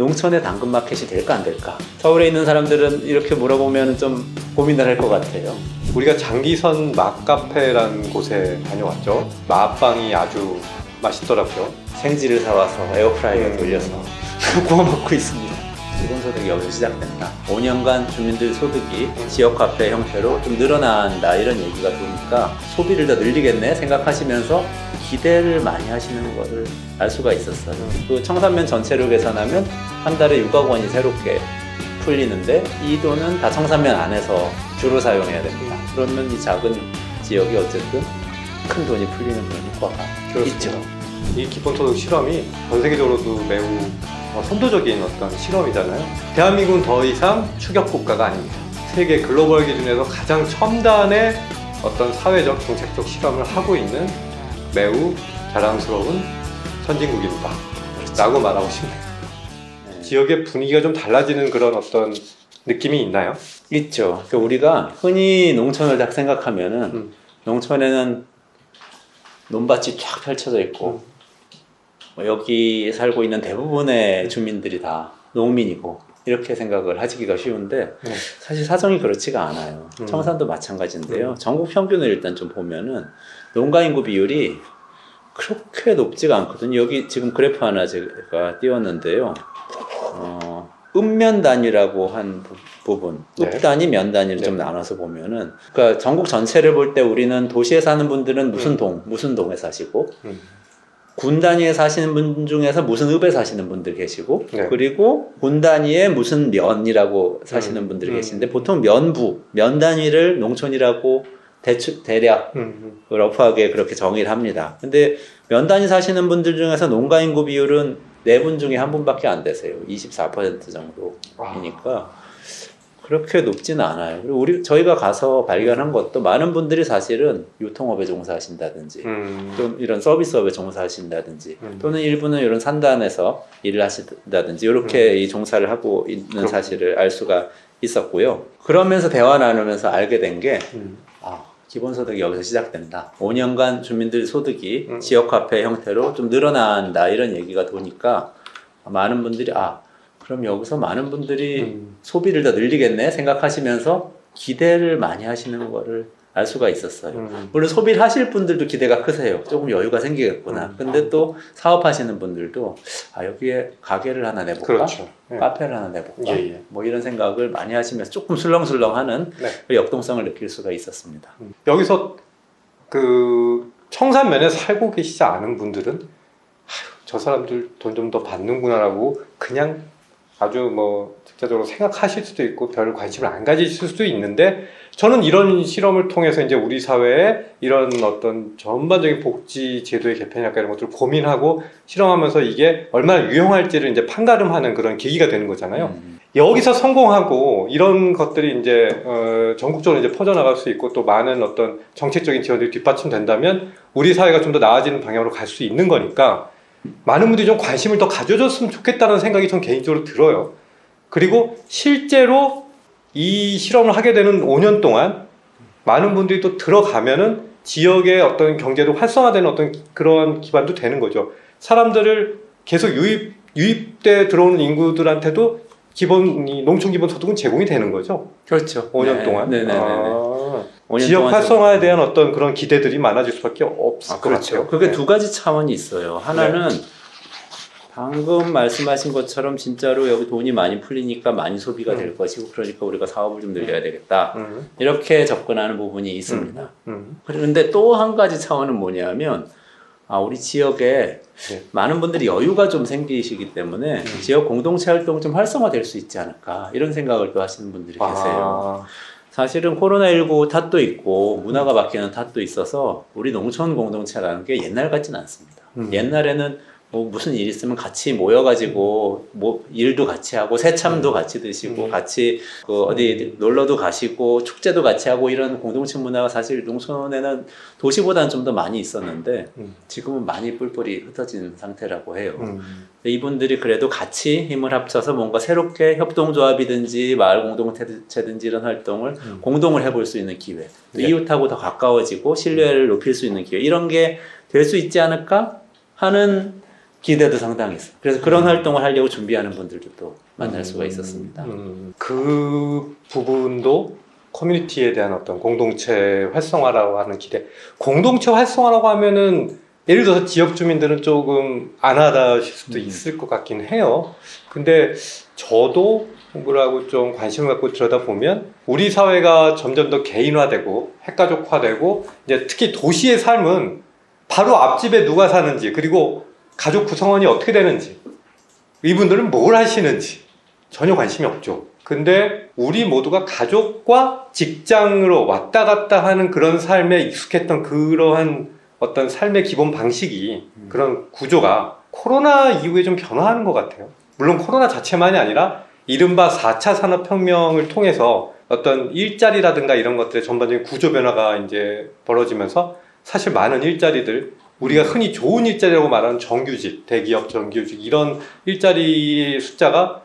농촌의 당근마켓이 될까 안 될까? 서울에 있는 사람들은 이렇게 물어보면 좀 고민을 할 것 같아요. 우리가 장기선 맘카페라는 곳에 다녀왔죠. 맛빵이 아주 맛있더라고요. 생지를 사와서 에어프라이어에 돌려서 구워 먹고 있습니다. 기본소득이 여기서 시작된다. 5년간 주민들 소득이 지역 화폐 형태로 좀 늘어난다 이런 얘기가 도니까 소비를 더 늘리겠네 생각하시면서 기대를 많이 하시는 것을 알 수가 있었어요. 그 청산면 전체로 계산하면 한 달에 6억 원이 새롭게 풀리는데 이 돈은 다 청산면 안에서 주로 사용해야 됩니다. 그러면 이 작은 지역이 어쨌든 큰 돈이 풀리는 그런 효과가 있죠. 이 기본소득 실험이 전 세계적으로도 매우 선도적인 어떤 실험이잖아요. 대한민국은 더 이상 추격국가가 아닙니다. 세계 글로벌 기준에서 가장 첨단의 어떤 사회적 정책적 실험을 하고 있는 매우 자랑스러운 선진국입니다. 라고 말하고 싶네요. 네. 지역의 분위기가 좀 달라지는 그런 어떤 느낌이 있나요? 있죠. 그러니까 우리가 흔히 농촌을 딱 생각하면은 농촌에는 논밭이 쫙 펼쳐져 있고 뭐 여기 살고 있는 대부분의 주민들이 다 농민이고 이렇게 생각을 하시기가 쉬운데 사실 사정이 그렇지가 않아요. 청산도 마찬가지인데요. 전국 평균을 일단 좀 보면은 농가 인구 비율이 그렇게 높지가 않거든요. 여기 지금 그래프 하나 제가 띄웠는데요. 읍면 단위라고 한 부분, 읍 단위, 면 단위를 좀 나눠서 보면은, 그러니까 전국 전체를 볼 때 우리는 도시에 사는 분들은 무슨 동에 사시고, 군 단위에 사시는 분 중에서 무슨 읍에 사시는 분들 계시고, 그리고 군 단위에 무슨 면이라고 사시는 분들이 계시는데, 보통 면 단위를 농촌이라고 대략 러프하게 그렇게 정의를 합니다. 근데 면 단위 사시는 분들 중에서 농가 인구 비율은 4분 중에 1분밖에 안 되세요. 24% 정도이니까 그렇게 높지는 않아요. 그리고 저희가 가서 발견한 것도 많은 분들이 사실은 유통업에 종사하신다든지 또 이런 서비스업에 종사하신다든지 또는 일부는 이런 산단에서 일을 하신다든지 이렇게 이 종사를 하고 있는 사실을 알 수가 있었고요. 그러면서 대화 나누면서 알게 된 게 기본소득이 여기서 시작된다. 5년간 주민들 소득이 지역화폐 형태로 좀 늘어난다 이런 얘기가 도니까 많은 분들이 그럼 여기서 많은 분들이 소비를 더 늘리겠네 생각하시면서 기대를 많이 하시는 거를 알 수가 있었어요. 물론 소비를 하실 분들도 기대가 크세요. 조금 여유가 생기겠구나. 근데 또 사업하시는 분들도 여기에 가게를 하나 내볼까? 그렇죠. 카페를 하나 내볼까? 뭐 이런 생각을 많이 하시면서 조금 술렁술렁하는 그 역동성을 느낄 수가 있었습니다. 여기서 그 청산면에 살고 계시지 않은 분들은 저 사람들 돈 좀 더 받는구나라고 그냥 아주 뭐 직접적으로 생각하실 수도 있고 별 관심을 안 가지실 수도 있는데 저는 이런 실험을 통해서 이제 우리 사회에 이런 어떤 전반적인 복지 제도의 개편이랄까 이런 것들을 고민하고 실험하면서 이게 얼마나 유용할지를 이제 판가름하는 그런 계기가 되는 거잖아요. 여기서 성공하고 이런 것들이 이제 전국적으로 이제 퍼져나갈 수 있고 또 많은 어떤 정책적인 지원들이 뒷받침된다면 우리 사회가 좀 더 나아지는 방향으로 갈 수 있는 거니까 많은 분들이 좀 관심을 더 가져줬으면 좋겠다는 생각이 전 개인적으로 들어요. 그리고 실제로 이 실험을 하게 되는 5년 동안 많은 분들이 또 들어가면은 지역의 어떤 경제도 활성화되는 어떤 그런 기반도 되는 거죠. 사람들을 계속 유입돼 들어오는 인구들한테도 이 농촌 기본 소득은 제공이 되는 거죠. 그렇죠. 5년 동안. 지역 동안 활성화에 대한 어떤 그런 기대들이 많아질 수밖에 없을 것 같아요. 그게 두 가지 차원이 있어요. 하나는 방금 말씀하신 것처럼 진짜로 여기 돈이 많이 풀리니까 많이 소비가 될 것이고 그러니까 우리가 사업을 좀 늘려야 되겠다. 이렇게 접근하는 부분이 있습니다. 그런데 또 한 가지 차원은 뭐냐면 우리 지역에 많은 분들이 여유가 좀 생기시기 때문에 지역 공동체 활동 좀 활성화될 수 있지 않을까 이런 생각을 또 하시는 분들이 계세요. 사실은 코로나19 탓도 있고 문화가 바뀌는 탓도 있어서 우리 농촌 공동체라는 게 옛날 같지는 않습니다. 옛날에는 뭐 무슨 일 있으면 같이 모여가지고 뭐 일도 같이 하고 새참도 같이 드시고 같이 그 어디 놀러도 가시고 축제도 같이 하고 이런 공동체 문화가 사실 농촌에는 도시보다는 좀 더 많이 있었는데 지금은 많이 뿔뿔이 흩어진 상태라고 해요. 이분들이 그래도 같이 힘을 합쳐서 뭔가 새롭게 협동조합이든지 마을 공동체든지 이런 활동을 공동을 해볼 수 있는 기회, 이웃하고 더 가까워지고 신뢰를 높일 수 있는 기회 이런 게 될 수 있지 않을까 하는 기대도 상당히 있어요. 그래서 그런 활동을 하려고 준비하는 분들도 또 만날 수가 있었습니다. 그 부분도 커뮤니티에 대한 어떤 공동체 활성화라고 하는 기대. 공동체 활성화라고 하면은 예를 들어서 지역 주민들은 조금 안 하다실 수도 있을 것 같긴 해요. 근데 저도 공부를 하고 좀 관심을 갖고 들여다보면 우리 사회가 점점 더 개인화되고 핵가족화되고 이제 특히 도시의 삶은 바로 앞집에 누가 사는지 그리고 가족 구성원이 어떻게 되는지 이분들은 뭘 하시는지 전혀 관심이 없죠. 근데 우리 모두가 가족과 직장으로 왔다 갔다 하는 그런 삶에 익숙했던 그러한 어떤 삶의 기본 방식이 그런 구조가 코로나 이후에 좀 변화하는 것 같아요. 물론 코로나 자체만이 아니라 이른바 4차 산업혁명을 통해서 어떤 일자리라든가 이런 것들의 전반적인 구조 변화가 이제 벌어지면서 사실 많은 일자리들 우리가 흔히 좋은 일자리라고 말하는 정규직, 대기업 정규직 이런 일자리의 숫자가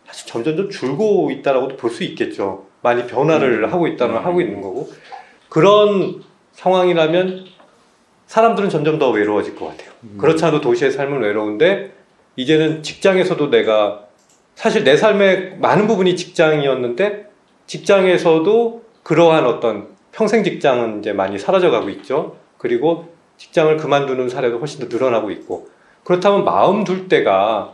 사실 점점 좀 줄고 있다라고도 볼 수 있겠죠. 많이 변화를 하고 있다는 하고 있는 거고 그런 상황이라면 사람들은 점점 더 외로워질 것 같아요. 그렇지 않아도 도시의 삶은 외로운데 이제는 직장에서도 내가 사실 내 삶의 많은 부분이 직장이었는데 직장에서도 그러한 어떤 평생 직장은 이제 많이 사라져가고 있죠. 그리고 직장을 그만두는 사례도 훨씬 더 늘어나고 있고 그렇다면 마음 둘 때가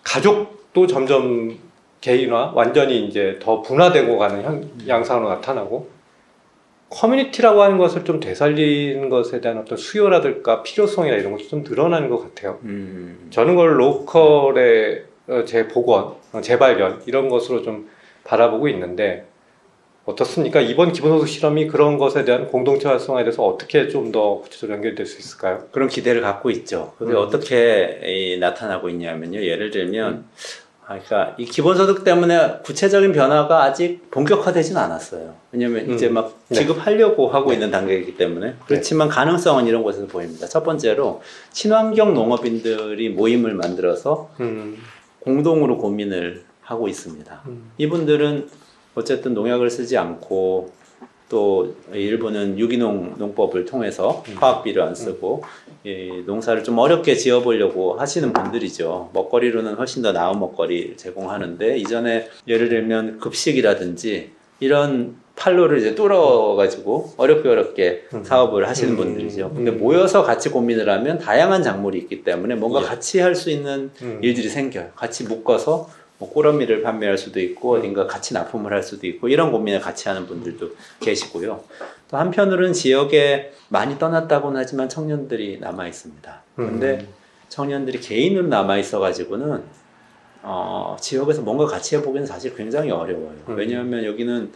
가족도 점점 개인화 완전히 이제 더 분화되고 가는 양상으로 나타나고 커뮤니티라고 하는 것을 좀 되살리는 것에 대한 어떤 수요라든가 필요성이나 이런 것도 좀 늘어나는 것 같아요. 저는 그걸 로컬의 재복원, 재발견 이런 것으로 좀 바라보고 있는데 어떻습니까? 이번 기본소득 실험이 그런 것에 대한 공동체 활성화에 대해서 어떻게 좀 더 구체적으로 연결될 수 있을까요? 그런 기대를 갖고 있죠. 그게 어떻게 나타나고 있냐면요. 예를 들면 그러니까 이 기본소득 때문에 구체적인 변화가 아직 본격화되지는 않았어요. 왜냐하면 이제 막 지급하려고 하고 있는 단계이기 때문에 그렇지만 가능성은 이런 곳에서 보입니다. 첫 번째로 친환경 농업인들이 모임을 만들어서 공동으로 고민을 하고 있습니다. 이분들은 어쨌든 농약을 쓰지 않고 또 일부는 유기농 농법을 통해서 화학비를 안 쓰고 이 농사를 좀 어렵게 지어보려고 하시는 분들이죠. 먹거리로는 훨씬 더 나은 먹거리를 제공하는데 이전에 예를 들면 급식이라든지 이런 판로를 이제 뚫어가지고 어렵게 사업을 하시는 분들이죠. 근데 모여서 같이 고민을 하면 다양한 작물이 있기 때문에 뭔가 같이 할 수 있는 일들이 생겨요. 같이 묶어서 뭐 꾸러미를 판매할 수도 있고 어딘가 같이 납품을 할 수도 있고 이런 고민을 같이 하는 분들도 계시고요. 또 한편으로는 지역에 많이 떠났다고는 하지만 청년들이 남아 있습니다. 근데 청년들이 개인으로 남아 있어 가지고는 지역에서 뭔가 같이 해보기는 사실 굉장히 어려워요. 왜냐하면 여기는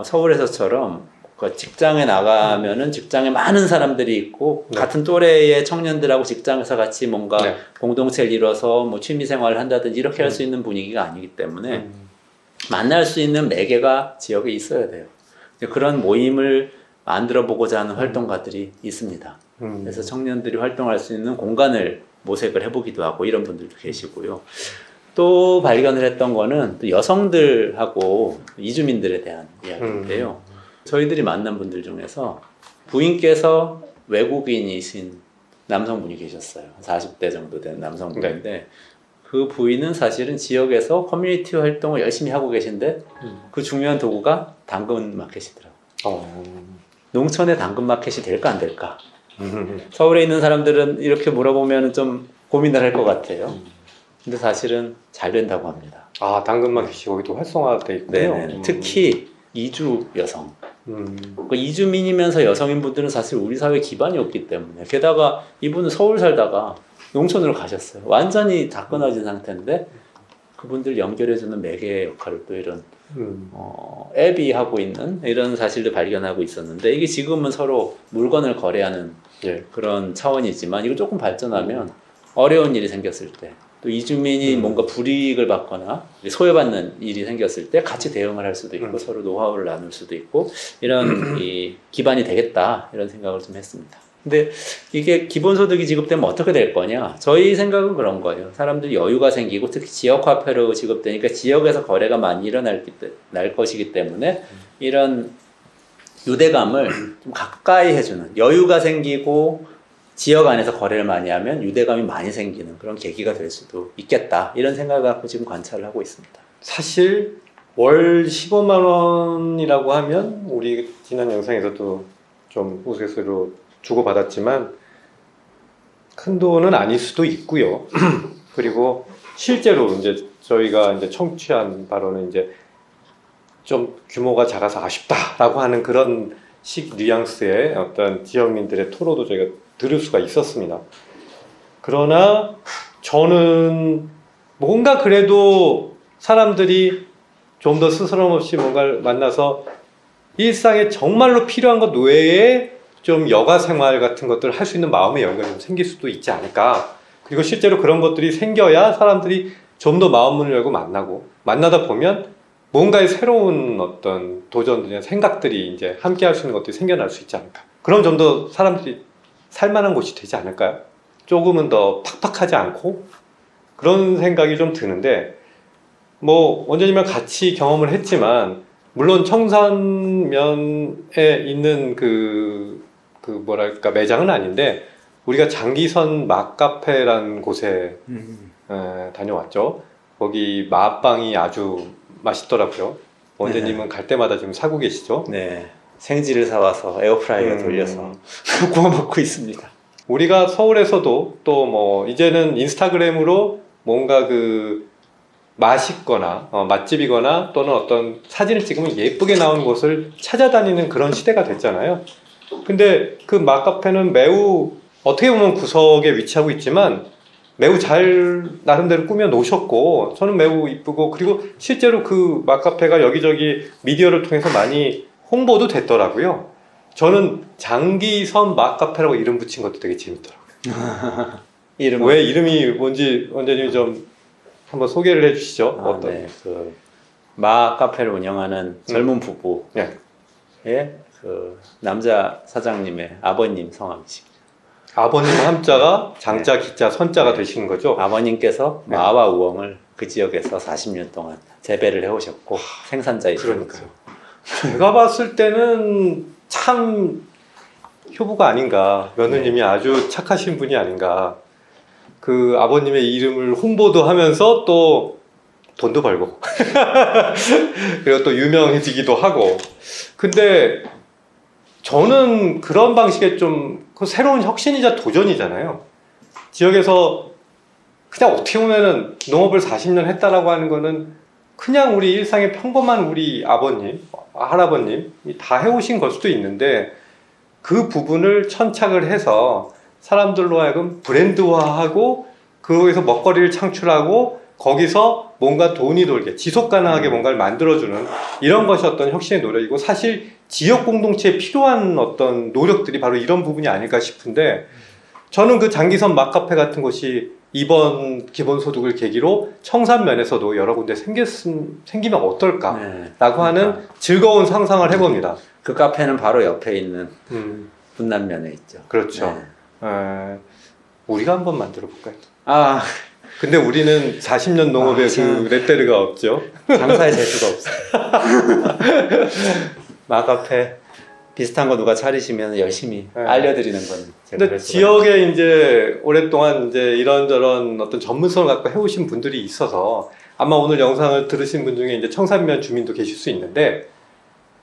서울에서처럼 그 직장에 나가면은 직장에 많은 사람들이 있고 같은 또래의 청년들하고 직장에서 같이 뭔가 공동체를 이뤄서 뭐 취미 생활을 한다든지 이렇게 할 수 있는 분위기가 아니기 때문에 만날 수 있는 매개가 지역에 있어야 돼요. 그런 모임을 만들어 보고자 하는 활동가들이 있습니다. 그래서 청년들이 활동할 수 있는 공간을 모색을 해보기도 하고 이런 분들도 계시고요. 또 발견을 했던 거는 또 여성들하고 이주민들에 대한 이야기인데요. 저희들이 만난 분들 중에서 부인께서 외국인이신 남성분이 계셨어요. 40대 정도 된 남성분인데 그 부인은 사실은 지역에서 커뮤니티 활동을 열심히 하고 계신데 그 중요한 도구가 당근마켓이더라고요. 농촌에 당근마켓이 될까 안 될까? 서울에 있는 사람들은 이렇게 물어보면 좀 고민을 할 것 같아요. 근데 사실은 잘 된다고 합니다. 아, 당근마켓이 거기도 활성화돼 있군요. 네네. 특히 이주 여성. 그 이주민이면서 여성인 분들은 사실 우리 사회 기반이 없기 때문에 게다가 이분은 서울 살다가 농촌으로 가셨어요. 완전히 다 끊어진 상태인데 그분들 연결해주는 매개 역할을 또 이런 앱이 하고 있는 이런 사실도 발견하고 있었는데 이게 지금은 서로 물건을 거래하는 그런 차원이지만 이거 조금 발전하면 어려운 일이 생겼을 때 또 이주민이 뭔가 불이익을 받거나 소외받는 일이 생겼을 때 같이 대응을 할 수도 있고 서로 노하우를 나눌 수도 있고 이런 이 기반이 되겠다 이런 생각을 좀 했습니다. 근데 이게 기본소득이 지급되면 어떻게 될 거냐? 저희 생각은 그런 거예요. 사람들이 여유가 생기고 특히 지역화폐로 지급되니까 지역에서 거래가 많이 일어날 것이기 때문에 이런 유대감을 좀 가까이 해주는 여유가 생기고 지역 안에서 거래를 많이 하면 유대감이 많이 생기는 그런 계기가 될 수도 있겠다. 이런 생각을 갖고 지금 관찰을 하고 있습니다. 사실 월 15만 원이라고 하면 우리 지난 영상에서도 좀 우스갯소리로 주고받았지만 큰 돈은 아닐 수도 있고요. 그리고 실제로 이제 저희가 이제 청취한 바로는 이제 좀 규모가 작아서 아쉽다라고 하는 그런 식 뉘앙스의 어떤 지역민들의 토로도 저희가 들을 수가 있었습니다. 그러나 저는 뭔가 그래도 사람들이 좀 더 스스럼 없이 뭔가를 만나서 일상에 정말로 필요한 것 외에 좀 여가 생활 같은 것들을 할 수 있는 마음의 여유가 좀 생길 수도 있지 않을까. 그리고 실제로 그런 것들이 생겨야 사람들이 좀 더 마음문을 열고 만나고, 만나다 보면 뭔가의 새로운 어떤 도전들이나 생각들이 이제 함께 할 수 있는 것들이 생겨날 수 있지 않을까. 그럼 좀 더 사람들이 살만한 곳이 되지 않을까요? 조금은 더 팍팍하지 않고, 그런 생각이 좀 드는데, 뭐 원장님이랑 같이 경험을 했지만 물론 청산면에 있는 그 뭐랄까 매장은 아닌데 우리가 장기선 맛카페라는 곳에 다녀왔죠. 거기 맛빵이 아주 맛있더라고요. 원장님은 갈 때마다 지금 사고 계시죠? 네, 생지를 사와서 에어프라이어 돌려서 구워 먹고 있습니다. 우리가 서울에서도 또 뭐 이제는 인스타그램으로 뭔가 그 맛있거나 맛집이거나 또는 어떤 사진을 찍으면 예쁘게 나온 곳을 찾아다니는 그런 시대가 됐잖아요. 근데 그 맛카페는 매우 어떻게 보면 구석에 위치하고 있지만 매우 잘 나름대로 꾸며 놓으셨고 저는 매우 이쁘고, 그리고 실제로 그 맛카페가 여기저기 미디어를 통해서 많이 홍보도 됐더라고요. 저는 장기선 맛카페라고 이름 붙인 것도 되게 재밌더라고요. 왜 이름이 뭔지 원장님이 좀 한번 소개를 해주시죠. 어떤? 네. 그 맛카페를 운영하는 젊은 부부의 그 남자 사장님의 아버님 성함이십니다. 아버님 함자가 장자, 기자, 선자가 되신 거죠? 아버님께서 마와 우엉을 그 지역에서 40년 동안 재배를 해오셨고 생산자이시죠. 그러니까요. 제가 봤을 때는 참 효부가 아닌가, 며느님이 아주 착하신 분이 아닌가. 그 아버님의 이름을 홍보도 하면서 또 돈도 벌고 그리고 또 유명해지기도 하고. 근데 저는 그런 방식의 좀 새로운 혁신이자 도전이잖아요. 지역에서 그냥 어떻게 보면은 농업을 40년 했다라고 하는 거는 그냥 우리 일상의 평범한 우리 아버님, 할아버님이 다 해오신 걸 수도 있는데 그 부분을 천착을 해서 사람들로 하여금 브랜드화하고 거기서 먹거리를 창출하고 거기서 뭔가 돈이 돌게 지속 가능하게 뭔가를 만들어주는 이런 것이 어떤 혁신의 노력이고, 사실 지역 공동체에 필요한 어떤 노력들이 바로 이런 부분이 아닐까 싶은데, 저는 그 장기선 맛카페 같은 것이 이번 기본소득을 계기로 청산면에서도 여러 군데 생기면 어떨까라고 하는 즐거운 상상을 해봅니다. 그 카페는 바로 옆에 있는 분남면에 있죠. 그렇죠. 네. 우리가 한번 만들어 볼까요? 아, 근데 우리는 40년 농업에 그 레테르가 없죠. 장사의 재주가 없어요. 마카페 비슷한 거 누가 차리시면 열심히 알려드리는 건 제가. 근데 지역에 이제 오랫동안 이제 이런저런 어떤 전문성을 갖고 해오신 분들이 있어서 아마 오늘 영상을 들으신 분 중에 이제 청산면 주민도 계실 수 있는데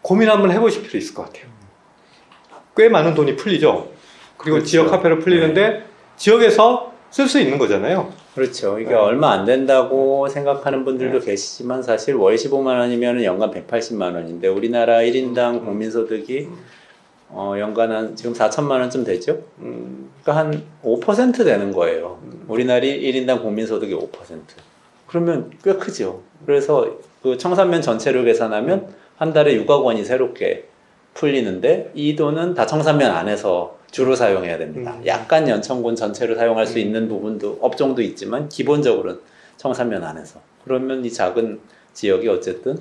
고민 한번 해보실 필요 있을 것 같아요. 꽤 많은 돈이 풀리죠. 그리고 그렇죠. 지역 카페로 풀리는데 지역에서 쓸 수 있는 거잖아요. 그렇죠. 이게 얼마 안 된다고 생각하는 분들도 계시지만 사실 월 15만 원이면 연간 180만 원인데 우리나라 1인당 국민소득이 연간 한 지금 4천만 원쯤 되죠? 그러니까 한 5% 되는 거예요. 우리나라 1인당 국민소득이 5%. 그러면 꽤 크죠. 그래서 그 청산면 전체를 계산하면 한 달에 6억 원이 새롭게 풀리는데 이 돈은 다 청산면 안에서 주로 사용해야 됩니다. 약간 연천군 전체를 사용할 수 있는 부분도 업종도 있지만 기본적으로는 청산면 안에서. 그러면 이 작은 지역이 어쨌든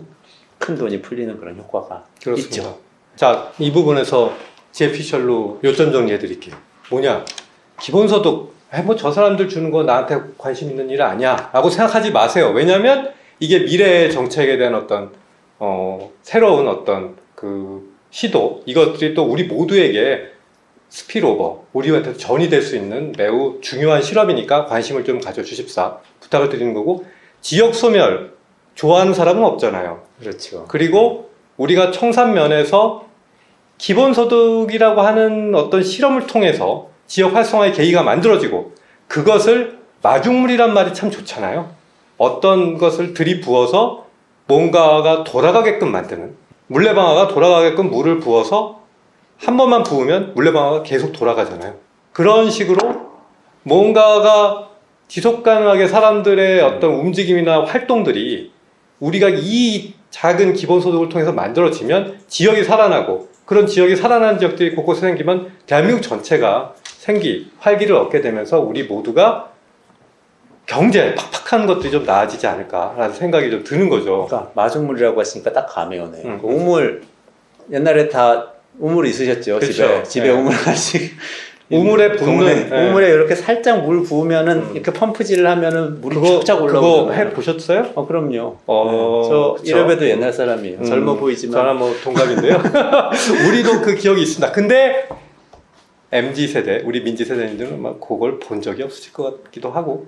큰 돈이 풀리는 그런 효과가 그렇습니다. 있죠. 자, 이 부분에서 제피셜로 요점 정리해 드릴게요. 뭐냐? 기본소득, 뭐 저 사람들 주는 거 나한테 관심 있는 일 아니야 라고 생각하지 마세요. 왜냐하면 이게 미래의 정책에 대한 어떤 새로운 어떤 그 시도, 이것들이 또 우리 모두에게 스피로버, 우리한테 전이 될 수 있는 매우 중요한 실험이니까 관심을 좀 가져주십사 부탁을 드리는 거고, 지역 소멸 좋아하는 사람은 없잖아요. 그렇죠. 그리고 우리가 청산면에서 기본소득이라고 하는 어떤 실험을 통해서 지역 활성화의 계기가 만들어지고, 그것을 마중물이란 말이 참 좋잖아요. 어떤 것을 들이부어서 뭔가가 돌아가게끔 만드는, 물레방아가 돌아가게끔 물을 부어서 한 번만 부으면 물레방아가 계속 돌아가잖아요. 그런 식으로 뭔가가 지속 가능하게 사람들의 어떤 움직임이나 활동들이 우리가 이 작은 기본소득을 통해서 만들어지면 지역이 살아나고, 그런 지역이 살아나는 지역들이 곳곳에 생기면 대한민국 전체가 활기를 얻게 되면서 우리 모두가 경제 팍팍한 것들이 좀 나아지지 않을까라는 생각이 좀 드는 거죠. 그러니까 마중물이라고 하시니까 딱 감이 오네요. 그 우물, 옛날에 다 우물 있으셨죠? 그쵸. 집에 우물 하시. 우물에 붓는, 우물에 이렇게 살짝 물 부으면은 이렇게 펌프질을 하면은 물이 쫙 그거 올라오고. 해 보셨어요? 그럼요. 저 저 이래봬도 옛날 사람이에요. 젊어 보이지만. 저랑 뭐 동갑인데요. 우리도 그 기억이 있습니다. 근데 MZ 세대, 우리 민지 세대님들은 막 그걸 본 적이 없으실 것 같기도 하고.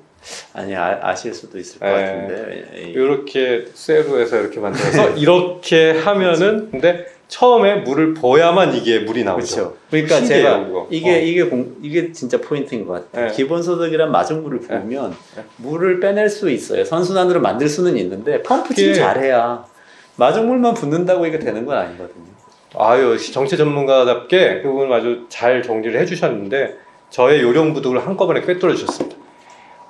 아니 아실 수도 있을 것 같은데. 이렇게 쇠로해서 이렇게 만들어서 이렇게 하면은, 근데 처음에 물을 부어야만 이게 물이 나오죠. 그렇죠. 그러니까 신기해요, 제가 그거. 이게 진짜 포인트인 것 같아요. 기본소득이란 마중물을 부으면 물을 빼낼 수 있어요. 선순환으로 만들 수는 있는데 펌프질 잘해야 마중물만 붓는다고 이게 되는 건 아니거든요. 아유, 정치 전문가답게 그 부분을 아주 잘 정리를 해주셨는데 저의 요령부득을 한꺼번에 꿰뚫어 주셨습니다.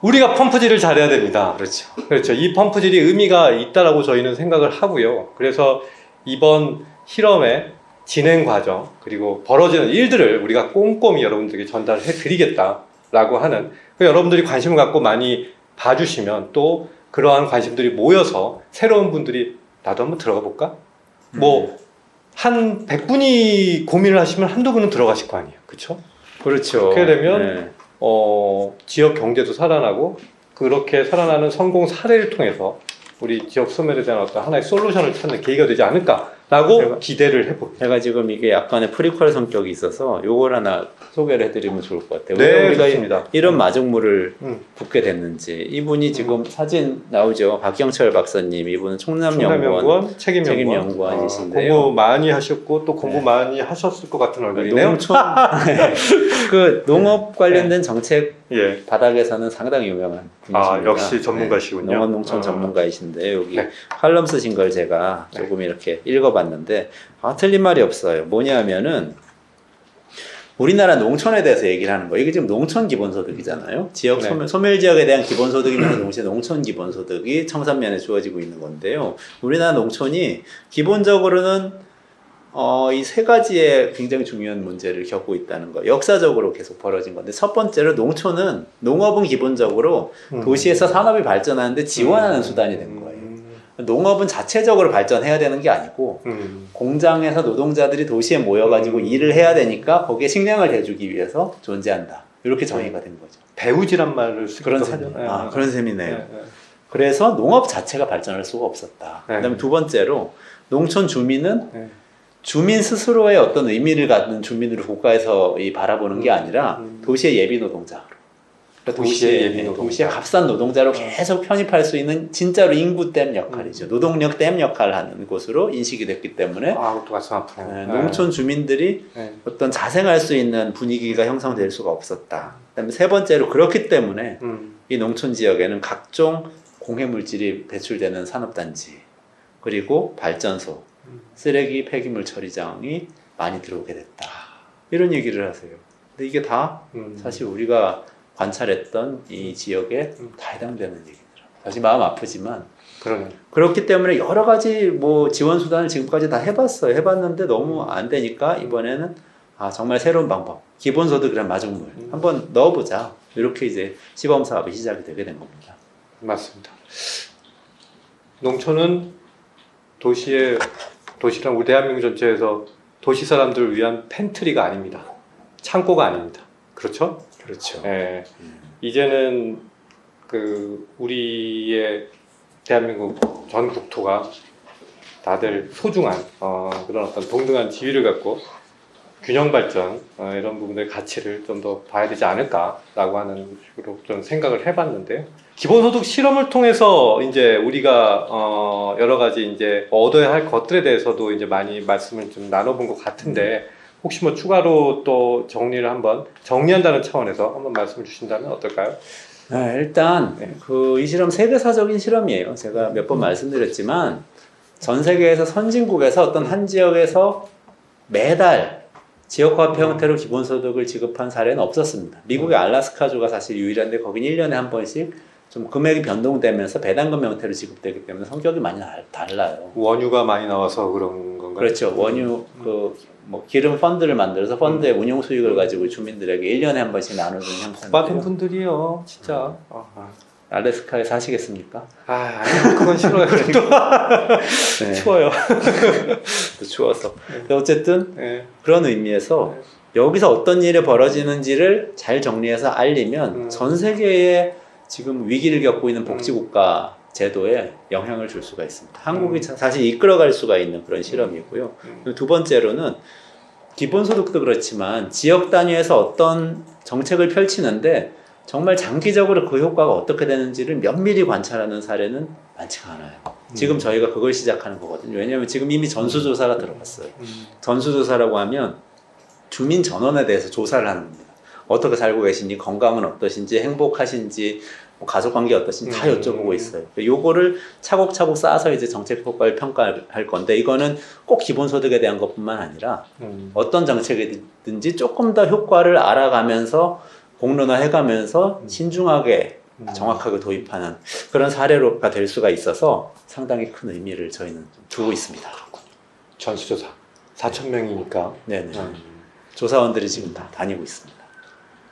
우리가 펌프질을 잘해야 됩니다. 그렇죠. 이 펌프질이 의미가 있다라고 저희는 생각을 하고요. 그래서 이번 실험의 진행 과정, 그리고 벌어지는 일들을 우리가 꼼꼼히 여러분들에게 전달해 드리겠다라고 하는, 여러분들이 관심을 갖고 많이 봐주시면 또 그러한 관심들이 모여서 새로운 분들이 나도 한번 들어가 볼까? 한 100분이 고민을 하시면 한두 분은 들어가실 거 아니에요. 그렇죠? 그렇죠. 그렇게 되면 지역 경제도 살아나고, 그렇게 살아나는 성공 사례를 통해서 우리 지역 소멸에 대한 어떤 하나의 솔루션을 찾는 계기가 되지 않을까라고 기대를 해봅니다. 제가 지금 이게 약간의 프리퀄 성격이 있어서 요걸 하나 소개를 해드리면 좋을 것 같아요. 네, 왜 우리가 좋습니다. 이런 마중물을 붓게 됐는지. 이분이 지금 사진 나오죠. 박경철 박사님. 이분은 총남연구원 책임연구원이신데요. 공부 많이 하셨고 또 공부 많이 하셨을 것 같은 얼굴이네요. 그 농업 관련된 정책 바닥에서는 상당히 유명한 분이십니다. 역시 전문가시군요. 농업 농촌 전문가이신데 여기 칼럼 쓰신 걸 제가 조금 이렇게 읽어봤는데 틀린 말이 없어요. 뭐냐면은 우리나라 농촌에 대해서 얘기를 하는 거예요. 이게 지금 농촌 기본소득이잖아요. 지역 소멸 지역에 대한 기본소득이면서 동시에 농촌 기본소득이 청산면에 주어지고 있는 건데요. 우리나라 농촌이 기본적으로는 이 세 가지의 굉장히 중요한 문제를 겪고 있다는 거. 역사적으로 계속 벌어진 건데, 첫 번째로 농업은 기본적으로 도시에서 산업이 발전하는데 지원하는 수단이 된 거예요. 농업은 자체적으로 발전해야 되는 게 아니고 공장에서 노동자들이 도시에 모여가지고 일을 해야 되니까 거기에 식량을 대주기 위해서 존재한다. 이렇게 정의가 된 거죠. 배우지란 말을 그런 셈이네요. 그런 셈이네요. 그래서 농업 자체가 발전할 수가 없었다. 그다음에 두 번째로 농촌 주민은 주민 스스로의 어떤 의미를 갖는 주민으로 국가에서 바라보는 게 아니라 도시의 예비 노동자. 그러니까 도시의 값싼 노동자로 계속 편입할 수 있는 진짜로 인구댐 역할이죠. 노동력 댐 역할을 하는 곳으로 인식이 됐기 때문에 또 가슴 아프네요. 농촌 주민들이 어떤 자생할 수 있는 분위기가 형성될 수가 없었다. 그다음에 세 번째로 그렇기 때문에 이 농촌 지역에는 각종 공해물질이 배출되는 산업단지 그리고 발전소, 쓰레기 폐기물 처리장이 많이 들어오게 됐다. 이런 얘기를 하세요. 근데 이게 다 사실 우리가 관찰했던 이 지역에 다 해당되는 얘기더라고요. 사실 마음 아프지만 그렇기 때문에 여러 가지 지원 수단을 지금까지 다 해봤어요. 해봤는데 너무 안 되니까 이번에는 정말 새로운 방법, 기본소득이란 마중물 한번 넣어보자. 이렇게 이제 시범 사업이 시작이 되게 된 겁니다. 맞습니다. 농촌은 도시랑 우리 대한민국 전체에서 도시 사람들을 위한 팬트리가 아닙니다. 창고가 아닙니다. 그렇죠? 그렇죠. 이제는 우리의 대한민국 전 국토가 다들 소중한 그런 어떤 동등한 지위를 갖고 균형 발전 이런 부분의 가치를 좀 더 봐야 되지 않을까라고 하는 식으로 좀 생각을 해봤는데요. 기본소득 실험을 통해서 이제 우리가 여러 가지 이제 얻어야 할 것들에 대해서도 이제 많이 말씀을 좀 나눠본 것 같은데 혹시 뭐 추가로 또 정리한다는 차원에서 한번 말씀을 주신다면 어떨까요? 네, 일단 네. 이 실험 세계사적인 실험이에요. 제가 몇 번 말씀드렸지만 전 세계에서 선진국에서 어떤 한 지역에서 매달 지역화폐 형태로 기본소득을 지급한 사례는 없었습니다. 미국의 알래스카주가 사실 유일한데 거긴 1년에 한 번씩 좀 금액이 변동되면서 배당금 형태로 지급되기 때문에 성격이 많이 달라요. 원유가 많이 나와서 그런 건가요? 그렇죠. 원유 뭐 기름 펀드를 만들어서 펀드의 운용 수익을 가지고 주민들에게 1년에 한 번씩 나눠주는 받은 형태인데요. 분들이요, 진짜. 알래스카에 사시겠습니까? 아니, 그건 싫어요. 네. 추워요. 또 추워서. 근데 어쨌든 네. 그런 의미에서 여기서 어떤 일이 벌어지는지를 잘 정리해서 알리면 전 세계에 지금 위기를 겪고 있는 복지국가 제도에 영향을 줄 수가 있습니다. 한국이 사실 이끌어갈 수가 있는 그런 실험이고요. 두 번째로는 기본소득도 그렇지만 지역 단위에서 어떤 정책을 펼치는데 정말 장기적으로 그 효과가 어떻게 되는지를 면밀히 관찰하는 사례는 많지가 않아요. 지금 저희가 그걸 시작하는 거거든요. 왜냐하면 지금 이미 전수조사가 들어갔어요. 전수조사라고 하면 주민 전원에 대해서 조사를 하는 겁니다. 어떻게 살고 계신지, 건강은 어떠신지, 행복하신지, 뭐 가족관계 어떠신지 다 여쭤보고 있어요. 요거를 차곡차곡 쌓아서 이제 정책 효과를 평가할 건데 이거는 꼭 기본소득에 대한 것뿐만 아니라 어떤 정책이든지 조금 더 효과를 알아가면서 공론화해가면서 신중하게 정확하게 도입하는 그런 사례가 될 수가 있어서 상당히 큰 의미를 저희는 좀 두고 있습니다. 전수조사 4,000명이니까. 네네. 조사원들이 지금 다 다니고 있습니다.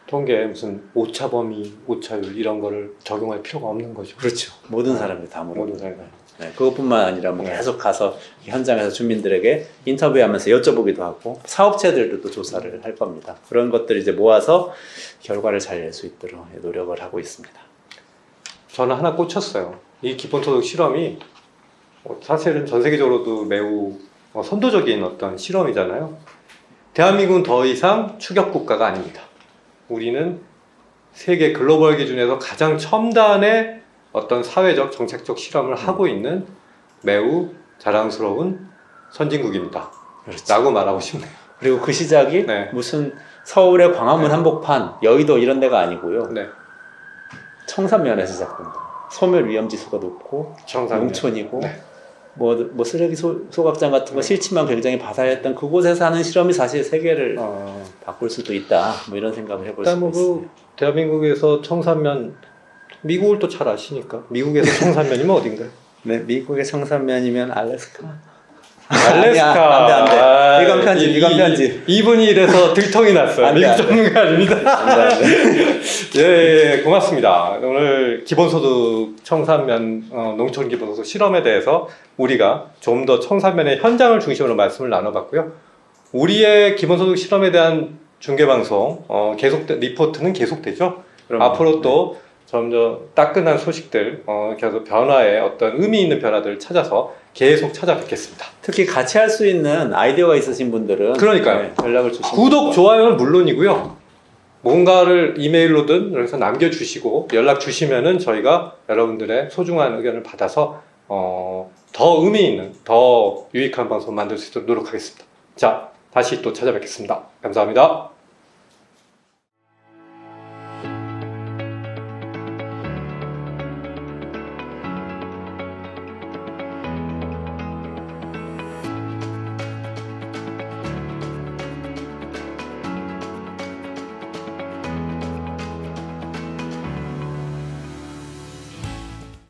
통계 무슨 오차 범위, 오차율 이런 거를 적용할 필요가 없는 거죠. 그렇죠. 모든 사람들이 다 모르는 모든 사람이. 네, 그것뿐만 아니라 뭐 계속 가서 현장에서 주민들에게 인터뷰하면서 여쭤보기도 하고 사업체들도 또 조사를 할 겁니다. 그런 것들을 이제 모아서 결과를 잘 낼 수 있도록 노력을 하고 있습니다. 저는 하나 꽂혔어요. 이 기본소득 실험이 사실은 전 세계적으로도 매우 선도적인 어떤 실험이잖아요. 대한민국은 더 이상 추격 국가가 아닙니다. 우리는 세계 글로벌 기준에서 가장 첨단의 어떤 사회적 정책적 실험을 하고 있는 매우 자랑스러운 선진국입니다. 그렇죠. 라고 말하고 싶네요. 그리고 그 시작이 네. 무슨 서울의 광화문 한복판, 여의도 이런 데가 아니고요. 네. 청산면에서 시작됩니다. 소멸 위험 지수가 높고 청산면. 농촌이고 네. 뭐 쓰레기 소각장 같은 거 싫지만 굉장히 바사했던 그곳에서 하는 실험이 사실 세계를 바꿀 수도 있다. 뭐 이런 생각을 해볼 수 일단 있습니다. 대한민국에서 청산면, 미국을 또 잘 아시니까 미국에서 청산면이면 어딘가요? 네, 미국의 청산면이면 알래스카. 알래스카. 안 돼. 이건 편집. 이분이 이래서 들통이 났어요. 안 돼, 미국 안 돼. 전문가 아닙니다. 안 돼. 예, 고맙습니다. 오늘 기본소득 청산면, 농촌 기본소득 실험에 대해서 우리가 좀 더 청산면의 현장을 중심으로 말씀을 나눠봤고요. 우리의 기본소득 실험에 대한 중계방송, 리포트는 계속되죠. 앞으로 또 점점 따끈한 소식들, 계속 변화의 어떤 의미 있는 변화들을 찾아서 계속 찾아뵙겠습니다. 특히 같이 할 수 있는 아이디어가 있으신 분들은 그러니까요. 네, 연락을 주시면 구독, 좋아요는 물론이고요. 뭔가를 이메일로든 그래서 남겨주시고 연락 주시면은 저희가 여러분들의 소중한 의견을 받아서 더 의미 있는, 더 유익한 방송 만들 수 있도록 노력하겠습니다. 자, 다시 또 찾아뵙겠습니다. 감사합니다.